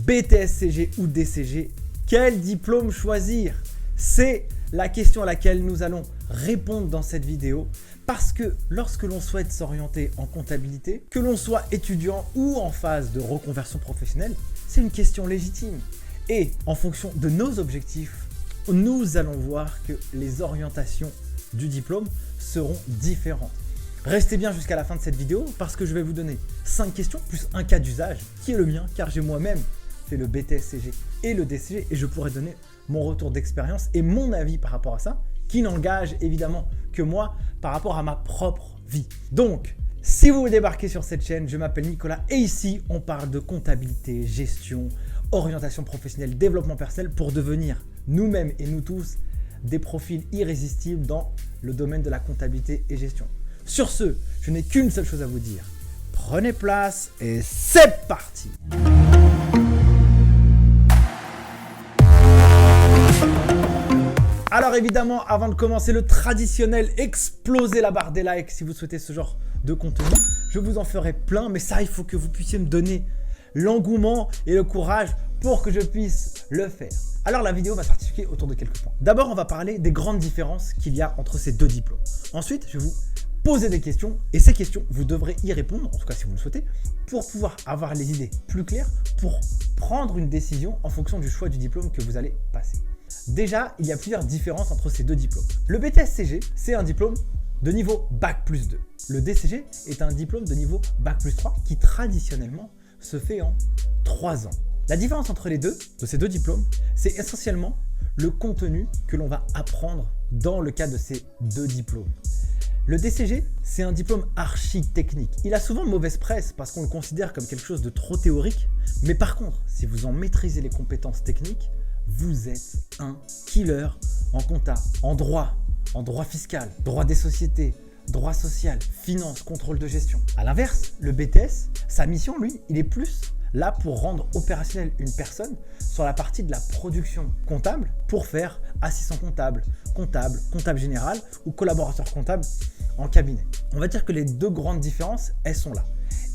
BTS-CG ou DCG, quel diplôme choisir? C'est la question à laquelle nous allons répondre dans cette vidéo parce que lorsque l'on souhaite s'orienter en comptabilité, que l'on soit étudiant ou en phase de reconversion professionnelle, c'est une question légitime. Et en fonction de nos objectifs, nous allons voir que les orientations du diplôme seront différentes. Restez bien jusqu'à la fin de cette vidéo parce que je vais vous donner 5 questions plus un cas d'usage qui est le mien car j'ai moi-même fait le BTS-CG et le DCG et je pourrais donner mon retour d'expérience et mon avis par rapport à ça qui n'engage évidemment que moi par rapport à ma propre vie. Donc, si vous débarquez sur cette chaîne, je m'appelle Nicolas et ici on parle de comptabilité, gestion, orientation professionnelle, développement personnel pour devenir nous-mêmes et nous tous des profils irrésistibles dans le domaine de la comptabilité et gestion. Sur ce, je n'ai qu'une seule chose à vous dire. Prenez place et c'est parti! Alors évidemment, avant de commencer le traditionnel, explosez la barre des likes si vous souhaitez ce genre de contenu. Je vous en ferai plein, mais ça, il faut que vous puissiez me donner l'engouement et le courage pour que je puisse le faire. Alors la vidéo va s'articuler autour de quelques points. D'abord, on va parler des grandes différences qu'il y a entre ces deux diplômes. Ensuite, je vais vous poser des questions et ces questions, vous devrez y répondre, en tout cas si vous le souhaitez, pour pouvoir avoir les idées plus claires, pour prendre une décision en fonction du choix du diplôme que vous allez passer. Déjà, il y a plusieurs différences entre ces deux diplômes. Le BTS-CG, c'est un diplôme de niveau Bac+2. Le DCG est un diplôme de niveau Bac+3 qui traditionnellement se fait en 3 ans. La différence entre les deux, de ces deux diplômes, c'est essentiellement le contenu que l'on va apprendre dans le cadre de ces deux diplômes. Le DCG, c'est un diplôme archi-technique. Il a souvent mauvaise presse parce qu'on le considère comme quelque chose de trop théorique. Mais par contre, si vous en maîtrisez les compétences techniques, vous êtes un killer en compta, en droit fiscal, droit des sociétés, droit social, finance, contrôle de gestion. À l'inverse, le BTS, sa mission, lui, il est plus là pour rendre opérationnel une personne sur la partie de la production comptable pour faire assistant comptable, comptable général ou collaborateur comptable en cabinet. On va dire que les deux grandes différences, elles sont là.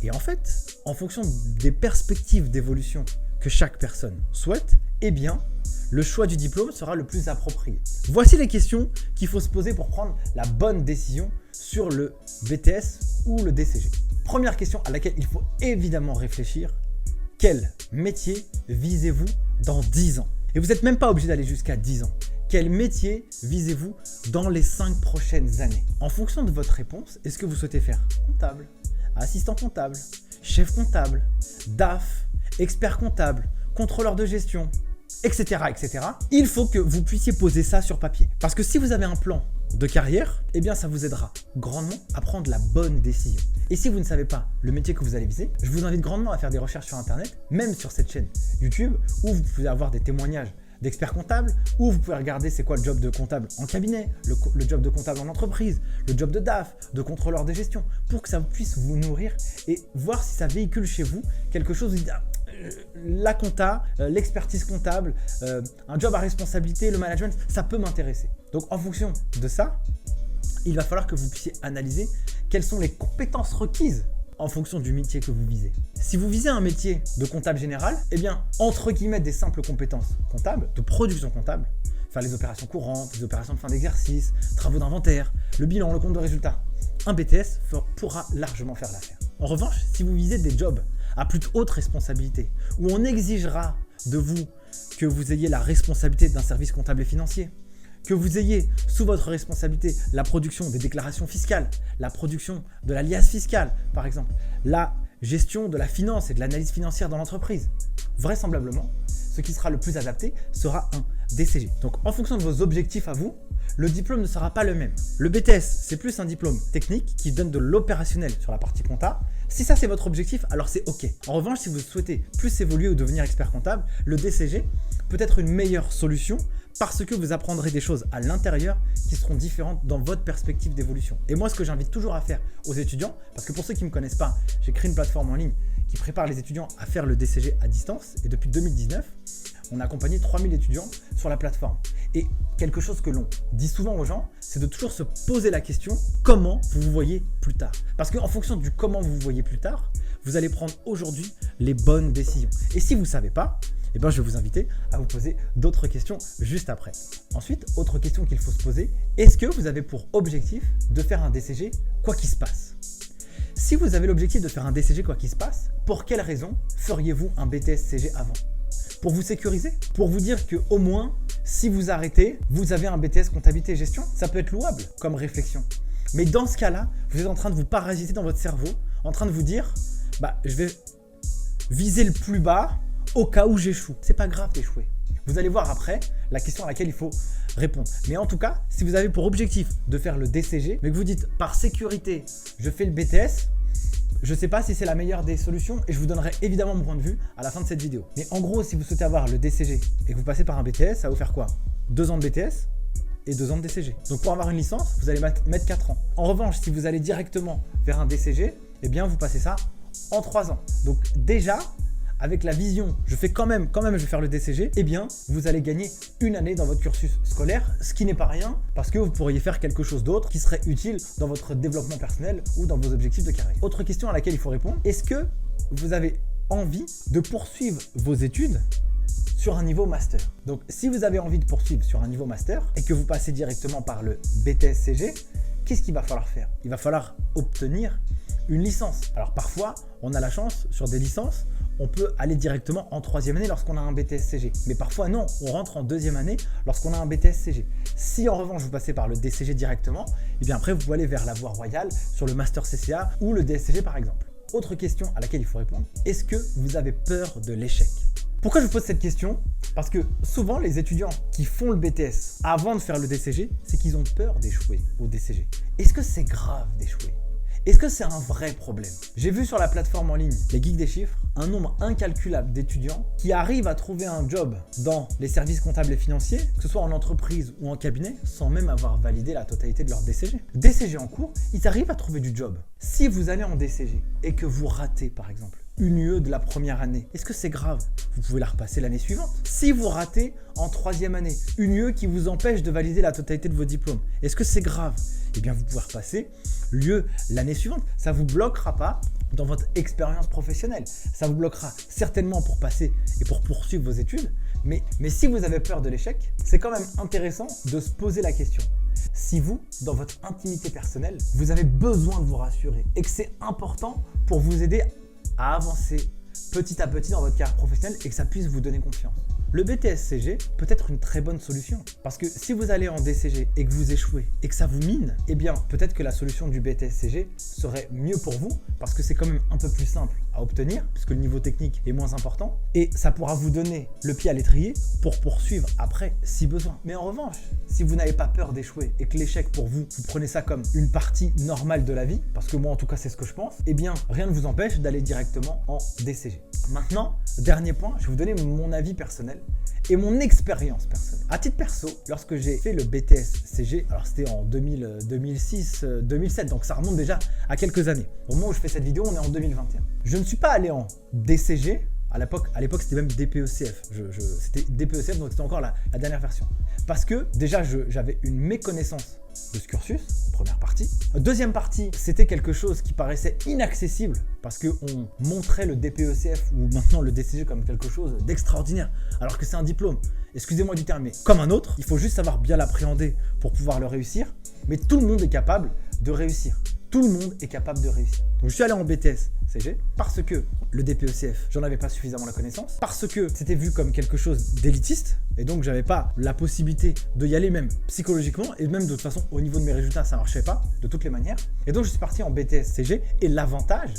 Et en fait, en fonction des perspectives d'évolution que chaque personne souhaite, eh bien, le choix du diplôme sera le plus approprié. Voici les questions qu'il faut se poser pour prendre la bonne décision sur le BTS ou le DCG. Première question à laquelle il faut évidemment réfléchir. Quel métier visez-vous dans 10 ans? Et vous n'êtes même pas obligé d'aller jusqu'à 10 ans. Quel métier visez-vous dans les 5 prochaines années? En fonction de votre réponse, est-ce que vous souhaitez faire comptable, assistant comptable, chef comptable, DAF, expert comptable, contrôleur de gestion, etc., etc. Il faut que vous puissiez poser ça sur papier. Parce que si vous avez un plan de carrière, eh bien ça vous aidera grandement à prendre la bonne décision. Et si vous ne savez pas le métier que vous allez viser, je vous invite grandement à faire des recherches sur internet, même sur cette chaîne YouTube, où vous pouvez avoir des témoignages d'experts comptables, où vous pouvez regarder c'est quoi le job de comptable en cabinet, le job de comptable en entreprise, le job de DAF, de contrôleur de gestion, pour que ça puisse vous nourrir et voir si ça véhicule chez vous quelque chose où vous dites, la compta, l'expertise comptable, un job à responsabilité, le management, ça peut m'intéresser. Donc en fonction de ça, il va falloir que vous puissiez analyser quelles sont les compétences requises en fonction du métier que vous visez. Si vous visez un métier de comptable général, eh bien, entre guillemets, des simples compétences comptables, de production comptable, faire les opérations courantes, les opérations de fin d'exercice, travaux d'inventaire, le bilan, le compte de résultat, un BTS pourra largement faire l'affaire. En revanche, si vous visez des jobs à plus haute responsabilité, où on exigera de vous que vous ayez la responsabilité d'un service comptable et financier, que vous ayez sous votre responsabilité la production des déclarations fiscales, la production de la liasse fiscale, par exemple, la gestion de la finance et de l'analyse financière dans l'entreprise. Vraisemblablement, ce qui sera le plus adapté sera un DCG. Donc, en fonction de vos objectifs à vous, le diplôme ne sera pas le même. Le BTS, c'est plus un diplôme technique qui donne de l'opérationnel sur la partie compta. Si ça, c'est votre objectif, alors c'est OK. En revanche, si vous souhaitez plus évoluer ou devenir expert comptable, le DCG peut être une meilleure solution parce que vous apprendrez des choses à l'intérieur qui seront différentes dans votre perspective d'évolution. Et moi, ce que j'invite toujours à faire aux étudiants, parce que pour ceux qui ne me connaissent pas, j'ai créé une plateforme en ligne qui prépare les étudiants à faire le DCG à distance. Et depuis 2019, on a accompagné 3000 étudiants sur la plateforme. Et quelque chose que l'on dit souvent aux gens, c'est de toujours se poser la question comment vous vous voyez plus tard. Parce qu'en fonction du comment vous vous voyez plus tard, vous allez prendre aujourd'hui les bonnes décisions. Et si vous ne savez pas, eh ben, je vais vous inviter à vous poser d'autres questions juste après. Ensuite, autre question qu'il faut se poser, est-ce que vous avez pour objectif de faire un DCG quoi qu'il se passe? Si vous avez l'objectif de faire un DCG quoi qu'il se passe, pour quelle raison feriez-vous un BTS-CG avant? Pour vous sécuriser? Pour vous dire qu'au moins, si vous arrêtez, vous avez un BTS comptabilité et gestion? Ça peut être louable comme réflexion. Mais dans ce cas-là, vous êtes en train de vous parasiter dans votre cerveau, en train de vous dire, je vais viser le plus bas au cas où j'échoue. C'est pas grave d'échouer. Vous allez voir après la question à laquelle il faut répondre. Mais en tout cas, si vous avez pour objectif de faire le DCG, mais que vous dites par sécurité, je fais le BTS, je ne sais pas si c'est la meilleure des solutions et je vous donnerai évidemment mon point de vue à la fin de cette vidéo. Mais en gros, si vous souhaitez avoir le DCG et que vous passez par un BTS, ça va vous faire quoi? 2 ans de BTS et 2 ans de DCG. Donc pour avoir une licence, vous allez mettre 4 ans. En revanche, si vous allez directement vers un DCG, eh bien vous passez ça en 3 ans. Donc déjà, avec la vision, je fais quand même, je vais faire le DCG, eh bien, vous allez gagner une année dans votre cursus scolaire, ce qui n'est pas rien parce que vous pourriez faire quelque chose d'autre qui serait utile dans votre développement personnel ou dans vos objectifs de carrière. Autre question à laquelle il faut répondre, est-ce que vous avez envie de poursuivre vos études sur un niveau master? Donc, si vous avez envie de poursuivre sur un niveau master et que vous passez directement par le BTS-CG, qu'est-ce qu'il va falloir faire? Il va falloir obtenir une licence. Alors parfois, on a la chance sur des licences, on peut aller directement en 3e année lorsqu'on a un BTS-CG. Mais parfois non, on rentre en 2e année lorsqu'on a un BTS-CG. Si en revanche vous passez par le DCG directement, et bien après vous pouvez aller vers la voie royale sur le Master CCA ou le DSCG par exemple. Autre question à laquelle il faut répondre, est-ce que vous avez peur de l'échec? Pourquoi je vous pose cette question? Parce que souvent les étudiants qui font le BTS avant de faire le DCG, c'est qu'ils ont peur d'échouer au DCG. Est-ce que c'est grave d'échouer? Est-ce que c'est un vrai problème? J'ai vu sur la plateforme en ligne, les Geeks des chiffres, un nombre incalculable d'étudiants qui arrivent à trouver un job dans les services comptables et financiers, que ce soit en entreprise ou en cabinet, sans même avoir validé la totalité de leur DCG. DCG en cours, ils arrivent à trouver du job. Si vous allez en DCG et que vous ratez par exemple une UE de la première année, est-ce que c'est grave? Vous pouvez la repasser l'année suivante. Si vous ratez en 3e année une UE qui vous empêche de valider la totalité de vos diplômes, est-ce que c'est grave? Eh bien, vous pouvez repasser l'UE l'année suivante. Ça ne vous bloquera pas dans votre expérience professionnelle. Ça vous bloquera certainement pour passer et pour poursuivre vos études. Mais si vous avez peur de l'échec, c'est quand même intéressant de se poser la question. Si vous, dans votre intimité personnelle, vous avez besoin de vous rassurer et que c'est important pour vous aider à avancer petit à petit dans votre carrière professionnelle et que ça puisse vous donner confiance. Le BTS-CG peut être une très bonne solution parce que si vous allez en DCG et que vous échouez et que ça vous mine, eh bien peut-être que la solution du BTS-CG serait mieux pour vous parce que c'est quand même un peu plus simple à obtenir puisque le niveau technique est moins important et ça pourra vous donner le pied à l'étrier pour poursuivre après si besoin. Mais en revanche, si vous n'avez pas peur d'échouer et que l'échec pour vous, vous prenez ça comme une partie normale de la vie, parce que moi en tout cas c'est ce que je pense, eh bien rien ne vous empêche d'aller directement en DCG. Maintenant, dernier point, je vais vous donner mon avis personnel et mon expérience personnelle. À titre perso, lorsque j'ai fait le BTS-CG, alors c'était en 2006, 2007, donc ça remonte déjà à quelques années. Au moment où je fais cette vidéo, on est en 2021. Je ne suis pas allé en DCG, à l'époque c'était même DPECF, c'était DPECF, donc c'était encore la dernière version. Parce que déjà j'avais une méconnaissance de ce cursus, première partie. Deuxième partie, c'était quelque chose qui paraissait inaccessible parce qu'on montrait le DPECF ou maintenant le DCG comme quelque chose d'extraordinaire alors que c'est un diplôme, excusez-moi du terme, mais comme un autre, il faut juste savoir bien l'appréhender pour pouvoir le réussir, mais tout le monde est capable de réussir. Tout le monde est capable de réussir. Donc je suis allé en BTS-CG parce que le DPECF, j'en avais pas suffisamment la connaissance, parce que c'était vu comme quelque chose d'élitiste et donc j'avais pas la possibilité de y aller même psychologiquement et même de toute façon au niveau de mes résultats ça marchait pas de toutes les manières. Et donc je suis parti en BTS-CG et l'avantage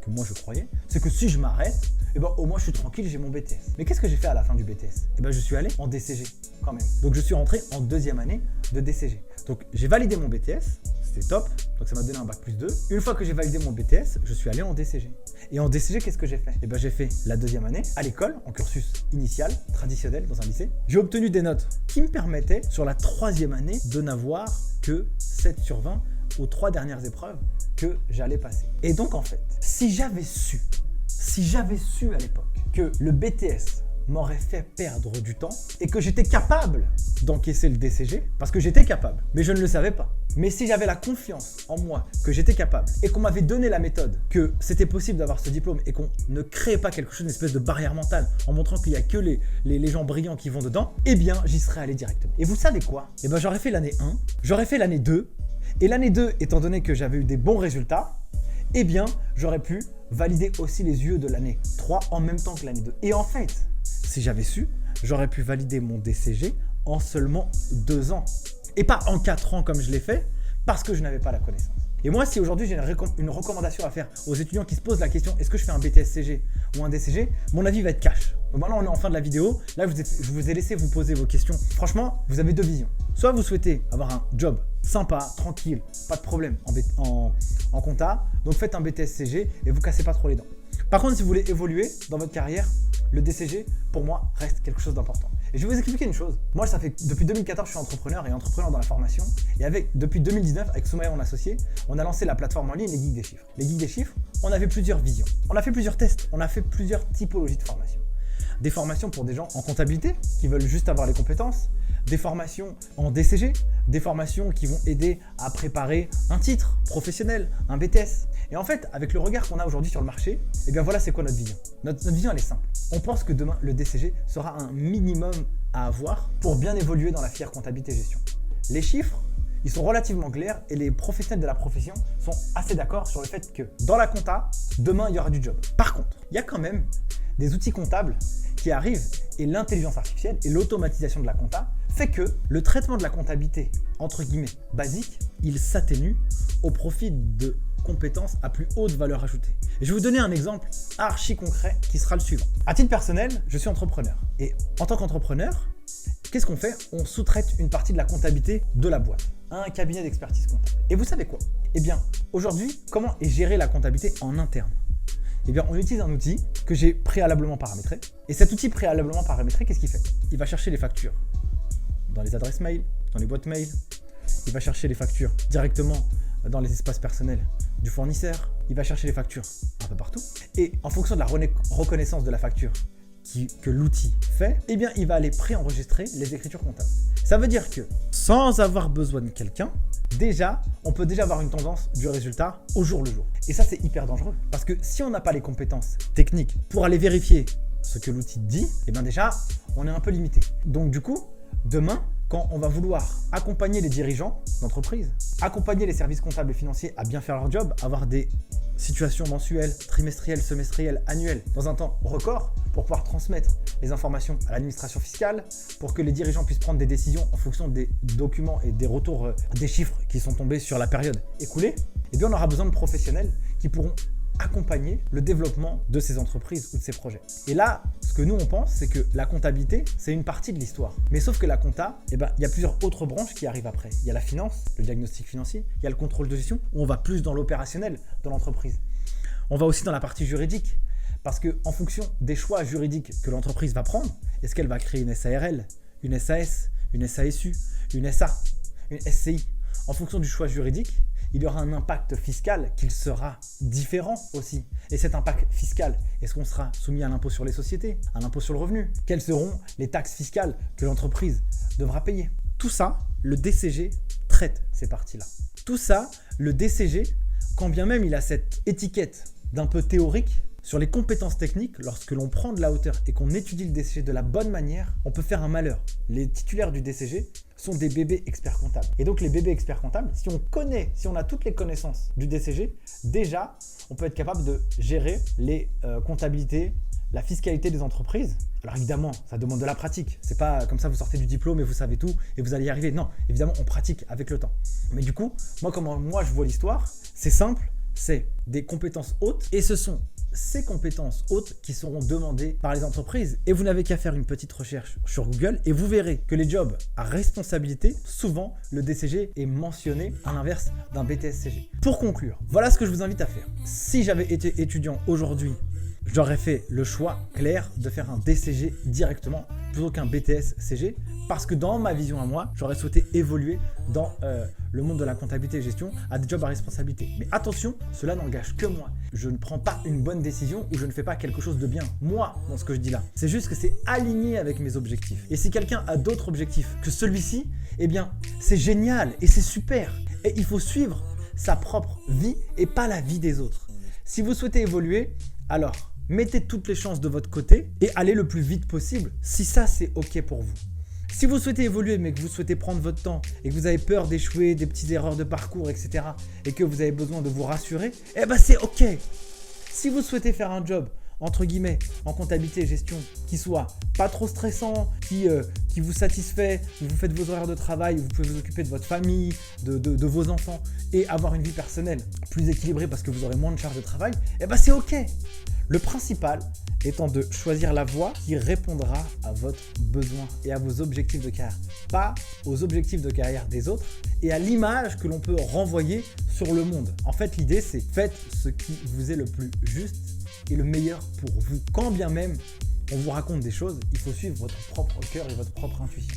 que moi je croyais, c'est que si je m'arrête, eh ben, au moins je suis tranquille, j'ai mon BTS. Mais qu'est-ce que j'ai fait à la fin du BTS? Eh ben, je suis allé en DCG quand même. Donc je suis rentré en 2e année de DCG. Donc j'ai validé mon BTS, c'était top, donc ça m'a donné un bac+2. Une fois que j'ai validé mon BTS, je suis allé en DCG. Et en DCG, qu'est-ce que j'ai fait? Eh ben, j'ai fait la 2e année à l'école, en cursus initial, traditionnel dans un lycée. J'ai obtenu des notes qui me permettaient sur la 3e année de n'avoir que 7 sur 20 aux 3 dernières épreuves que j'allais passer. Et donc en fait, si j'avais su à l'époque que le BTS m'aurait fait perdre du temps et que j'étais capable d'encaisser le DCG parce que j'étais capable, mais je ne le savais pas. Mais si j'avais la confiance en moi que j'étais capable et qu'on m'avait donné la méthode, que c'était possible d'avoir ce diplôme et qu'on ne créait pas quelque chose, une espèce de barrière mentale en montrant qu'il n'y a que les gens brillants qui vont dedans, eh bien j'y serais allé directement. Et vous savez quoi? Eh bien j'aurais fait l'année 1, j'aurais fait l'année 2 et l'année 2, étant donné que j'avais eu des bons résultats, eh bien j'aurais pu valider aussi les UE de l'année 3 en même temps que l'année 2. Et en fait, si j'avais su, j'aurais pu valider mon DCG en seulement 2 ans. Et pas en 4 ans comme je l'ai fait, parce que je n'avais pas la connaissance. Et moi, si aujourd'hui j'ai une recommandation à faire aux étudiants qui se posent la question, est-ce que je fais un BTS-CG ou un DCG, mon avis va être cash. Donc maintenant, on est en fin de la vidéo. Là, je vous ai laissé vous poser vos questions. Franchement, vous avez 2 visions. Soit vous souhaitez avoir un job sympa, tranquille, pas de problème en compta, donc faites un BTS-CG et vous cassez pas trop les dents. Par contre, si vous voulez évoluer dans votre carrière, le DCG, pour moi, reste quelque chose d'important. Et je vais vous expliquer une chose. Moi, ça fait depuis 2014, je suis entrepreneur et entrepreneur dans la formation. Et depuis 2019, avec Soumaya, mon associé, on a lancé la plateforme en ligne Les Geeks des Chiffres. Les Geeks des Chiffres, on avait plusieurs visions. On a fait plusieurs tests. On a fait plusieurs typologies de formations. Des formations pour des gens en comptabilité qui veulent juste avoir les compétences. Des formations en DCG, des formations qui vont aider à préparer un titre professionnel, un BTS. Et en fait, avec le regard qu'on a aujourd'hui sur le marché, eh bien voilà c'est quoi notre vision. Notre vision, elle est simple. On pense que demain, le DCG sera un minimum à avoir pour bien évoluer dans la filière comptabilité et gestion. Les chiffres, ils sont relativement clairs et les professionnels de la profession sont assez d'accord sur le fait que dans la compta, demain, il y aura du job. Par contre, il y a quand même des outils comptables qui arrivent et l'intelligence artificielle et l'automatisation de la compta fait que le traitement de la comptabilité, entre guillemets, basique, il s'atténue au profit de compétences à plus haute valeur ajoutée. Et je vais vous donner un exemple archi concret qui sera le suivant. À titre personnel, je suis entrepreneur. Et en tant qu'entrepreneur, qu'est-ce qu'on fait? On sous-traite une partie de la comptabilité de la boîte à un cabinet d'expertise comptable. Et vous savez quoi? Eh bien, aujourd'hui, comment est gérée la comptabilité en interne? Eh bien, on utilise un outil que j'ai préalablement paramétré. Et cet outil préalablement paramétré, qu'est-ce qu'il fait? Il va chercher les factures dans les adresses mail, dans les boîtes mail. Il va chercher les factures directement dans les espaces personnels du fournisseur. Il va chercher les factures un peu partout. Et en fonction de la reconnaissance de la facture que l'outil fait, eh bien, il va aller préenregistrer les écritures comptables. Ça veut dire que sans avoir besoin de quelqu'un, déjà, on peut déjà avoir une tendance du résultat au jour le jour. Et ça, c'est hyper dangereux. Parce que si on n'a pas les compétences techniques pour aller vérifier ce que l'outil dit, eh bien déjà, on est un peu limité. Donc du coup, demain, quand on va vouloir accompagner les dirigeants d'entreprise, accompagner les services comptables et financiers à bien faire leur job, avoir des situations mensuelles, trimestrielles, semestrielles, annuelles, dans un temps record, pour pouvoir transmettre les informations à l'administration fiscale, pour que les dirigeants puissent prendre des décisions en fonction des documents et des retours des chiffres qui sont tombés sur la période écoulée, eh bien on aura besoin de professionnels qui pourront accompagner le développement de ces entreprises ou de ces projets. Et là, ce que nous on pense, c'est que la comptabilité, c'est une partie de l'histoire. Mais sauf que la compta, eh ben, il y a plusieurs autres branches qui arrivent après. Il y a la finance, le diagnostic financier, il y a le contrôle de gestion, où on va plus dans l'opérationnel de l'entreprise. On va aussi dans la partie juridique, parce qu'en fonction des choix juridiques que l'entreprise va prendre, est-ce qu'elle va créer une SARL, une SAS, une SASU, une SA, une SCI, en fonction du choix juridique, il y aura un impact fiscal qui sera différent aussi. Et cet impact fiscal, est-ce qu'on sera soumis à l'impôt sur les sociétés, à l'impôt sur le revenu? Quelles seront les taxes fiscales que l'entreprise devra payer? Tout ça, le DCG traite ces parties-là. Tout ça, le DCG, quand bien même il a cette étiquette d'un peu théorique, sur les compétences techniques, lorsque l'on prend de la hauteur et qu'on étudie le DCG de la bonne manière, on peut faire un malheur. Les titulaires du DCG sont des bébés experts comptables. Et donc les bébés experts comptables, si on a toutes les connaissances du DCG, déjà, on peut être capable de gérer les comptabilités, la fiscalité des entreprises. Alors évidemment, ça demande de la pratique. C'est pas comme ça vous sortez du diplôme et vous savez tout et vous allez y arriver. Non, évidemment, on pratique avec le temps. Mais du coup, comment je vois l'histoire, c'est simple, c'est des compétences hautes et ce sont ces compétences hautes qui seront demandées par les entreprises. Et vous n'avez qu'à faire une petite recherche sur Google et vous verrez que les jobs à responsabilité, souvent le DCG est mentionné à l'inverse d'un BTS-CG. Pour conclure, voilà ce que je vous invite à faire. Si j'avais été étudiant aujourd'hui, j'aurais fait le choix clair de faire un DCG directement plutôt qu'un BTS CG, parce que dans ma vision à moi, j'aurais souhaité évoluer dans le monde de la comptabilité et gestion à des jobs à responsabilité. Mais attention, cela n'engage que moi. Je ne prends pas une bonne décision ou je ne fais pas quelque chose de bien, moi, dans ce que je dis là. C'est juste que c'est aligné avec mes objectifs. Et si quelqu'un a d'autres objectifs que celui-ci, eh bien, c'est génial et c'est super. Et il faut suivre sa propre vie et pas la vie des autres. Si vous souhaitez évoluer, alors mettez toutes les chances de votre côté et allez le plus vite possible si ça c'est ok pour vous. Si vous souhaitez évoluer mais que vous souhaitez prendre votre temps et que vous avez peur d'échouer, des petites erreurs de parcours, etc. et que vous avez besoin de vous rassurer, eh ben c'est ok. Si vous souhaitez faire un job entre guillemets, en comptabilité et gestion, qui soit pas trop stressant, qui vous satisfait, où vous faites vos horaires de travail, où vous pouvez vous occuper de votre famille, de vos enfants et avoir une vie personnelle plus équilibrée parce que vous aurez moins de charges de travail, eh ben c'est ok. Le principal étant de choisir la voie qui répondra à votre besoin et à vos objectifs de carrière, pas aux objectifs de carrière des autres et à l'image que l'on peut renvoyer sur le monde. En fait, l'idée c'est faites ce qui vous est le plus juste et le meilleur pour vous. Quand bien même on vous raconte des choses, il faut suivre votre propre cœur et votre propre intuition.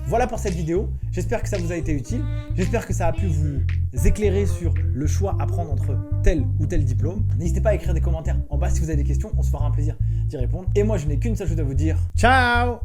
Voilà pour cette vidéo, j'espère que ça vous a été utile, j'espère que ça a pu vous éclairer sur le choix à prendre entre tel ou tel diplôme. N'hésitez pas à écrire des commentaires en bas si vous avez des questions, on se fera un plaisir d'y répondre. Et moi je n'ai qu'une seule chose à vous dire, ciao!